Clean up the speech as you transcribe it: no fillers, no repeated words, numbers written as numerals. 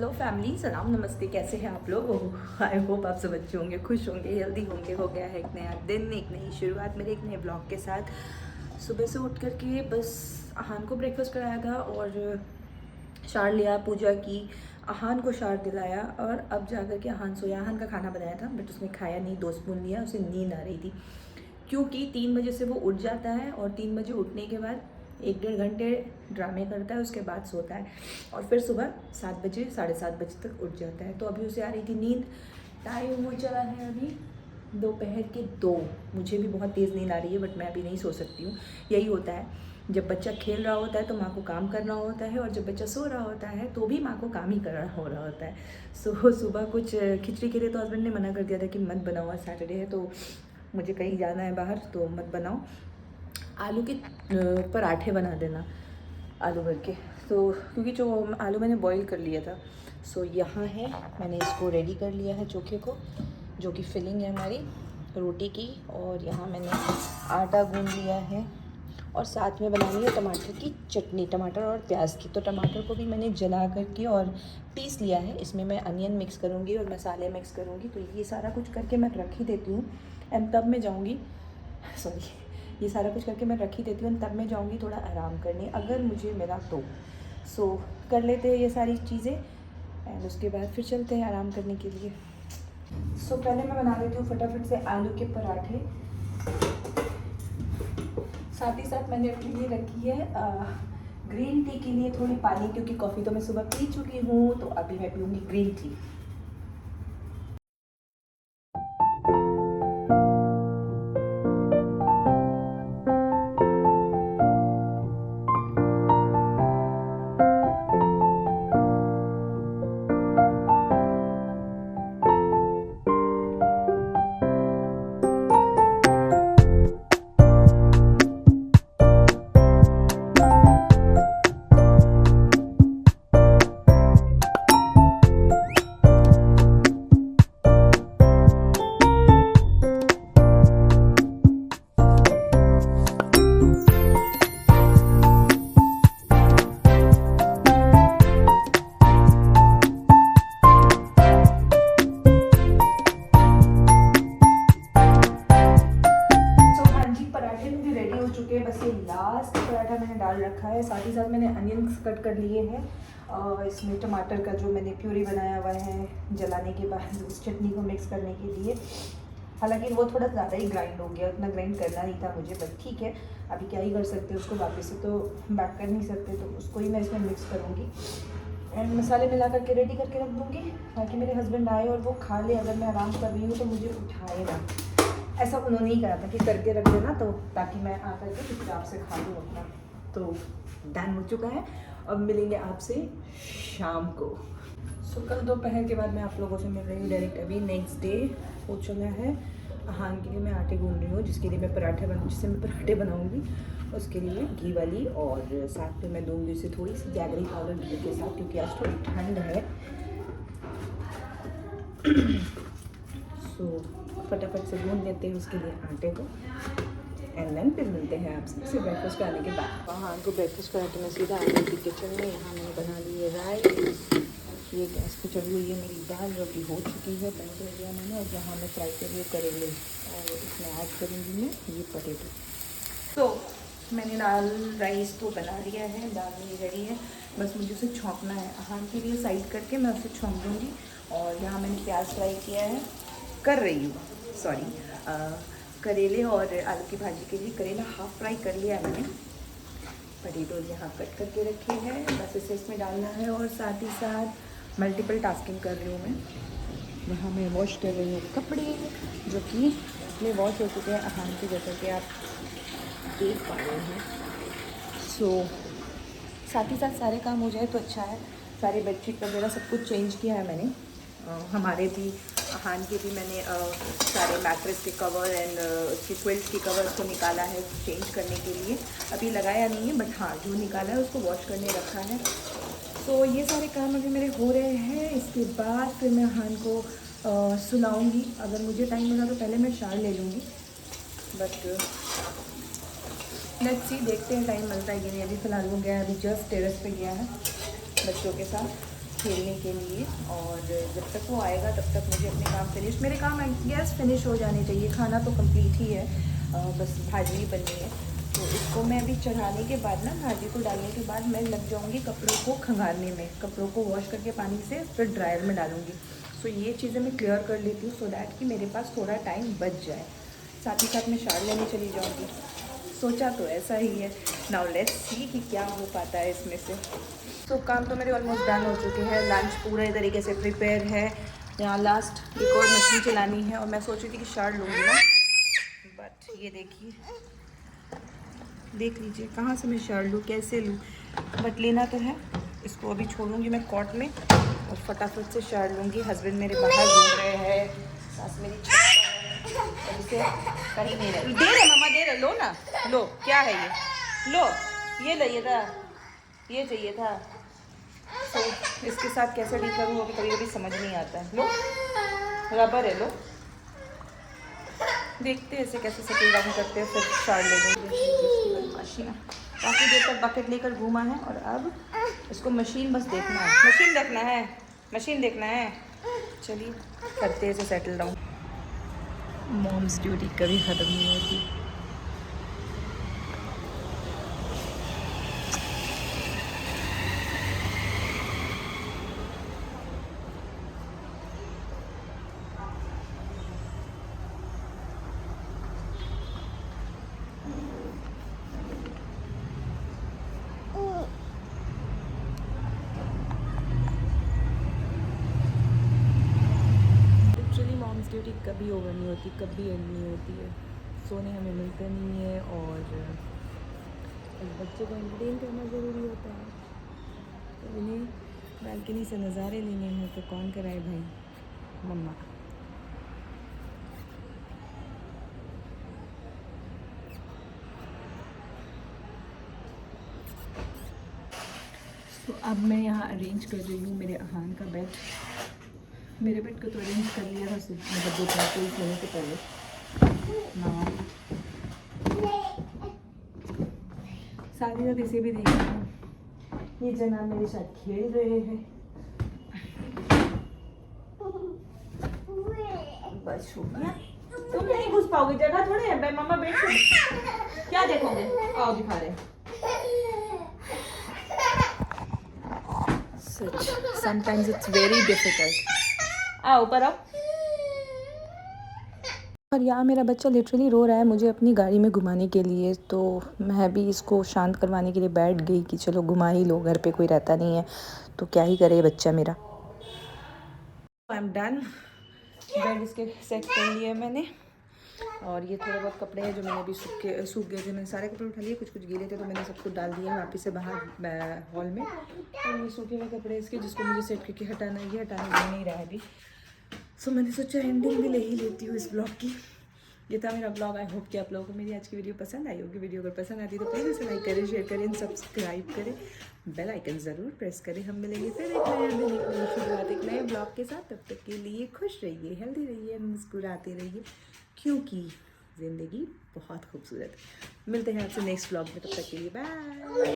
Hello family, सलाम नमस्ते। कैसे हैं आप लोग? आई होप आप सब अच्छे होंगे, खुश होंगे, हेल्दी होंगे। हो गया है एक नया दिन, एक नई शुरुआत मेरे एक नए ब्लॉग के साथ। सुबह से उठ करके बस अहान को ब्रेकफास्ट कराया था और शार लिया, पूजा की, अहान को शार दिलाया और अब जा कर के अहान सोया। अहान का खाना बनाया था बट उसने खाया नहीं, 2 स्पून लिया। उसे नींद आ रही थी क्योंकि 3 बजे से वो उठ जाता है और 3 बजे उठने के बाद 1-1.5 घंटे ड्रामे करता है, उसके बाद सोता है और फिर सुबह 7 बजे 7:30 बजे तक उठ जाता है। तो अभी उसे आ रही थी नींद। टाइम हो चला है अभी दोपहर के 2। मुझे भी बहुत तेज़ नींद आ रही है बट मैं अभी नहीं सो सकती हूँ। यही होता है, जब बच्चा खेल रहा होता है तो माँ को काम करना होता है और जब बच्चा सो रहा होता है तो भी माँ को काम ही करना हो रहा होता है। सुबह कुछ खिचड़ी के लिए तो हस्बैंड ने मना कर दिया था कि मत बनाओ, आज सैटरडे है तो मुझे कहीं जाना है बाहर तो मत बनाओ। आलू के पराठे बना देना, आलू भर के। तो क्योंकि जो आलू मैंने बॉईल कर लिया था, सो यहाँ है, मैंने इसको रेडी कर लिया है चोखे को, जो कि फिलिंग है हमारी रोटी की। और यहाँ मैंने आटा गूंद लिया है और साथ में बनानी है टमाटर की चटनी, टमाटर और प्याज की। तो टमाटर को भी मैंने जला करके और पीस लिया है। इसमें मैं अनियन मिक्स करूँगी और मसाले मिक्स करूँगी। तो ये सारा कुछ करके मैं रख ही देती हूँ एंड तब मैं जाऊँगी, ये सारा कुछ करके मैं रख ही देती हूँ, तब मैं जाऊँगी थोड़ा आराम करने अगर मुझे मिला तो। सो कर लेते हैं ये सारी चीज़ें एंड उसके बाद फिर चलते हैं आराम करने के लिए। सो पहले मैं बना लेती हूँ फटाफट से आलू के पराठे। साथ ही साथ मैंने अपने लिए रखी है ग्रीन टी के लिए थोड़ी पानी, क्योंकि कॉफ़ी तो मैं सुबह पी चुकी हूँ तो अभी मैं पीऊँगी ग्रीन टी। बस ये लास्ट पराठा मैंने डाल रखा है। साथ ही साथ मैंने अनियंस कट कर लिए हैं और इसमें टमाटर का जो मैंने प्यूरी बनाया हुआ है जलाने के बाद उस चटनी को मिक्स करने के लिए। हालांकि वो थोड़ा ज़्यादा ही ग्राइंड हो गया, उतना ग्राइंड करना नहीं था मुझे, बट ठीक है, अभी क्या ही कर सकते हैं, उसको वापस से तो बैक कर नहीं सकते, तो उसको ही मैं इसमें मिक्स करूँगी एंड मसाले मिला करके रेडी करके रख दूँगी ताकि मेरे हस्बैंड आए और वो खा ले। अगर मैं आराम कर रही हूँ तो मुझे उठाए ना, ऐसा उन्होंने ही कहा था कि करके रख देना तो ताकि मैं आकर के चुपचाप से खा लूँ अपना। तो डन हो चुका है, अब मिलेंगे आपसे शाम को। सो कल दोपहर के बाद मैं आप लोगों से मिल रही हूँ डायरेक्ट। अभी नेक्स्ट डे हो चुका है। अहान के लिए मैं आटे गूंद रही हूँ, जिसके लिए मैं जिससे मैं पराठे बनाऊँगी, उसके लिए घी वाली, और साथ में मैं दूँगी उसे थोड़ी सी जैगरी पाउडर घी के साथ, क्योंकि आज थोड़ी ठंड है। सो फटाफट से गूंद लेते हैं उसके लिए आटे को एंड देन फिर मिलते हैं आपसे ब्रेकफास्ट कराने के बाद। हाँ को ब्रेकफास्ट करा के मैं सीधा आ गई थी किचन में। यहाँ मैंने बना ली है राइस, ये गैस पे चढ़ी हुई है मेरी दाल जो कि हो चुकी है, पैन कर दिया मैंने। और यहाँ मैं फ्राई कर रही हूँ करेले और इसमें ऐड करूँगी मैं ये पोटैटो। तो मैंने दाल राइस तो बना लिया है, दाल मेरी रेडी है, बस मुझे उसे छौंकना है। अहान के लिए साइड करके मैं उसे छौंक दूँगी। और यहाँ मैंने प्याज फ्राई किया है, करेले और आलू की भाजी के लिए करेला हाफ फ्राई कर लिया है मैंने। पोटैटोज यहाँ कट करके रखे हैं, बस इसे इसमें डालना है। और साथ ही साथ मल्टीपल टास्किंग कर रही हूँ मैं। यहाँ मैं वॉश कर रही हूँ कपड़े, जो कि अपने वॉश हो चुके हैं अहान के, जैसा कि आप देख पा रहे हैं। सो साथ ही साथ सारे काम हो जाए तो अच्छा है। सारे बेडशीट वगैरह सब कुछ चेंज किया है मैंने। हमारे भी अहान के भी मैंने सारे मैट्रेस के कवर एंड उसके क्विल्ट के कवर्स को निकाला है चेंज करने के लिए। अभी लगाया नहीं है बट हाँ जो निकाला है उसको वॉश करने रखा है। तो ये सारे काम अभी मेरे हो रहे हैं। इसके बाद फिर मैं अहान को सुलाऊंगी। अगर मुझे टाइम मिला तो पहले मैं शार ले लूँगी, बट लेट्स सी, देखते हैं टाइम मिलता है कि नहीं। अभी फ़िलहाल वो गया, अभी जस्ट टेरेस पे गया है बच्चों के साथ। खेलने के लिए, और जब तक वो आएगा तब तक मुझे अपने काम फिनिश, मेरे काम गैस फिनिश हो जाने चाहिए। खाना तो कंप्लीट ही है, बस भाजी ही बननी है। तो इसको मैं अभी चढ़ाने के बाद ना, भाजी को डालने के बाद मैं लग जाऊंगी कपड़ों को खंगालने में। कपड़ों को वॉश करके पानी से फिर ड्रायर में डालूंगी। सो ये चीज़ें मैं क्लियर कर लेती हूँ, सो दैट कि मेरे पास थोड़ा टाइम बच जाए। साथ ही साथ मैं शार लेने चली जाऊँगी। सोचा तो ऐसा ही है। नाउ लेट्स सी कि क्या हो पाता है इसमें से। तो काम तो मेरे ऑलमोस्ट डन हो चुके हैं। लंच पूरे तरीके से प्रिपेयर है। यहाँ लास्ट एक और मशीन चलानी है, और मैं सोच रही थी कि शार लूँगी ना, बट ये देखिए, देख लीजिए कहाँ से मैं शार लूँ, कैसे लूँ, बट लेना तो है। इसको अभी छोड़ूंगी मैं कॉट में और फटाफट से शार लूँगी। हस्बैंड मेरे बाहर घूम रहे हैं, सास मेरी छत पर है, कहीं नहीं रहे। दे रहे मम्मा, दे रहे, लो ना, लो, क्या है ये, लो, ये चाहिए था, ये चाहिए था। तो इसके साथ कैसे डील करूँ वो भी कभी कभी समझ नहीं आता है। लो, रबर है, लो, देखते हैं ऐसे कैसे सेटल डाउन करते हैं, फिर शार ले लेंगे। मशीन काफ़ी देर तक बकेट लेकर घूमा है, और अब इसको मशीन बस देखना है, मशीन देखना है, मशीन देखना है। चलिए करते हैं इसे सेटल डाउन। मॉम्स ड्यूटी कभी ख़त्म नहीं होती। मॉम्स ड्यूटी कभी ओवर नहीं होती, कभी एंड नहीं होती है। सोने हमें मिलता नहीं है, और एक बच्चे को एंटरटेन करना ज़रूरी होता है। तो इन्हें बालकनी से नज़ारे लेने हैं तो कौन कराए भाई, मम्मा। तो अब मैं यहाँ अरेंज कर रही हूँ मेरे अहान का बेड। मेरे बेड को तो अरेंज कर लिया था मतलब 2-3 सोने से पहले ना। साथ ही साथ इसे भी देख रही हूँ, ये जनाब मेरे साथ खेल रहे हैं। बस हो गया, तुम नहीं घुस पाओगे, जगह थोड़े है। मम्मा बैठ, क्या देखोगे, आओ दिखा रहे। Sometimes it's very difficult. आओ ऊपर आओ। और यहाँ मेरा बच्चा लिटरली रो रहा है मुझे अपनी गाड़ी में घुमाने के लिए, तो मैं भी इसको शांत करवाने के लिए बैठ गई कि चलो घुमा ही लो, घर पे कोई रहता नहीं है तो क्या ही करे बच्चा मेरा। आई एम डन, बेड इसके सेट कर लिए मैंने, और ये थोड़े बहुत कपड़े हैं जो मैंने अभी सूख गए थे। मैंने सारे कपड़े उठा लिए, कुछ कुछ गीले थे तो मैंने सब कुछ डाल दिया वापस से बाहर हॉल में। और ये सूखे हुए कपड़े इसके जिसको मुझे सेट करके हटाना है, ये हटाना नहीं रहा है अभी। सो मैंने सोचा एंडिंग भी ले ही लेती हूँ इस ब्लॉग की। ये था मेरा ब्लॉग। आई होप कि आप लोगों को मेरी आज की वीडियो पसंद आई होगी। वीडियो अगर पसंद आती है तो प्लीज़ इसे लाइक करें, शेयर करें, सब्सक्राइब करें, बेल आइकन ज़रूर प्रेस करें। हम मिलेंगे फिर एक नया दिन, एक नई शुरुआत, एक नए ब्लॉग के साथ। तब तक के लिए खुश रहिए, हेल्दी रहिए, मुस्कुराते रहिए, क्योंकि ज़िंदगी बहुत खूबसूरत है। मिलते हैं आपसे नेक्स्ट ब्लॉग में, तब तक के लिए बाय।